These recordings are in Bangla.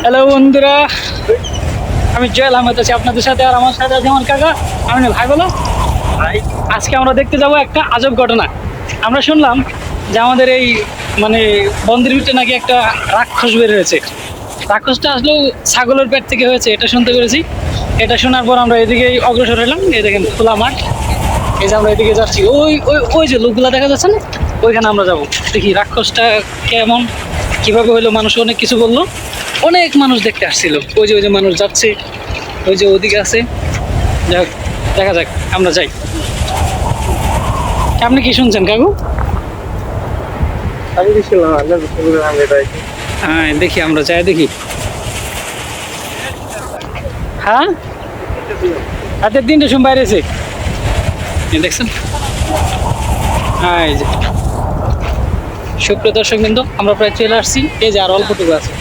হ্যালো বন্ধুরা, আমি জয়েল আহমেদ আছি আপনাদের সাথে। আর আমার সাথে আছে আমার কাকা। আমি ভাই বলো ভাই। আজকে আমরা দেখতে যাব একটা আজব ঘটনা। আমরা শুনলাম যে আমাদের এই মানে বন্দির ভিতরে নাকি একটা রাক্ষস বের হয়েছে। রাক্ষসটা আসলেও ছাগলের পেট থেকে হয়েছে, এটা শুনতে পেরেছি। এটা শোনার পর আমরা এদিকে অগ্রসর হলাম। এই দেখেন খোলা মাঠ, এই যে আমরা এদিকে যাচ্ছি। ওই ওই ওই যে লোকগুলা দেখা যাচ্ছে না, ওইখানে আমরা যাবো। দেখি রাক্ষসটা কেমন, কিভাবে হইলো। মানুষ অনেক কিছু বললো, অনেক মানুষ দেখতে আসছিল। ওই যে মানুষ যাচ্ছে, ওই যে ওদিকে আছে। যাক, দেখা যাক, আমরা যাই। আপনি কি শুনছেন কাকু? আমি কি শুনলাম হ্যাঁ, দেখি, আমরা যাই দেখি। হ্যাঁ, রাতের 3টের সময় বাইরে এসে দেখছেন। হ্যাঁ, এই যে সুপ্রিয় দর্শক বিন্দু, আমরা প্রায় চলে আসছি। এই যে আর অল্পটুকু আছে।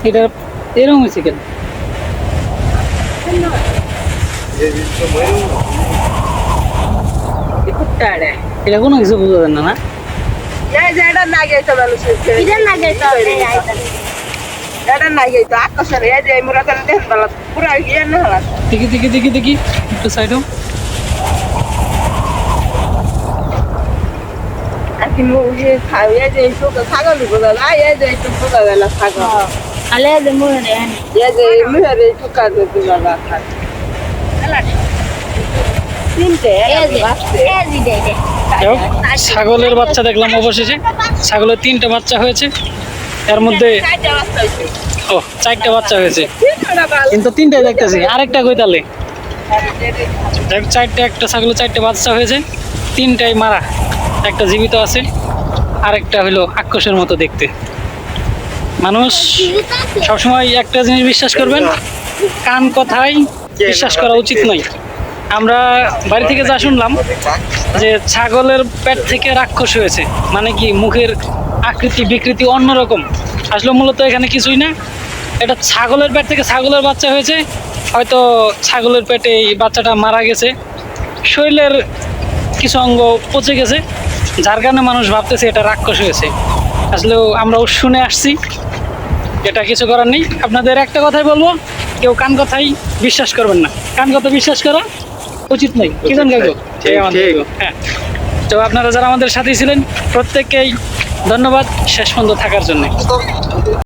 এটা এরকম হয়েছে কেন? এটা কোনো কিছু বুঝা যায় না। না দেখি দেখি দেখি দেখি একটু সাইড হোক। ছাগলের বাচ্চা দেখলাম অবশেষে। ছাগলের 3টে বাচ্চা হয়েছে, এর মধ্যে 4টে বাচ্চা হয়েছে, কিন্তু 3টাই দেখতেছি। আরেকটা কই তাহলে? 4টে, একটা ছাগলের 4টে বাচ্চা হয়েছে, 3টাই মারা, একটা জীবিত আছে, আরেকটা হলো রাক্ষসের মতো দেখতে। মানুষ সবসময় একটা জিনিস বিশ্বাস করবেন, কান কথাই বিশ্বাস করা উচিত নয়। আমরা বাড়ি থেকে যা শুনলাম যে ছাগলের পেট থেকে রাক্ষস হয়েছে, মানে কি মুখের আকৃতি বিকৃতি অন্যরকম। আসলে মূলত এখানে কিছুই না, এটা ছাগলের পেট থেকে ছাগলের বাচ্চা হয়েছে। হয়তো ছাগলের পেটে এই বাচ্চাটা মারা গেছে, শরীরের কিছু অঙ্গ পচে গেছে, যার কারণে মানুষ ভাবতেছে এটা রাক্ষস হয়েছে। আসলেও আমরাও শুনে আসছি, এটা কিছু করার নেই। আপনাদের একটা কথাই বলবো, কেউ কান কথাই বিশ্বাস করবেন না। কান কথা বিশ্বাস করা উচিত নয়। কি জান কাকু? হ্যাঁ, তো আপনারা যারা আমাদের সাথে ছিলেন প্রত্যেককেই ধন্যবাদ শেষ পর্যন্ত থাকার জন্য।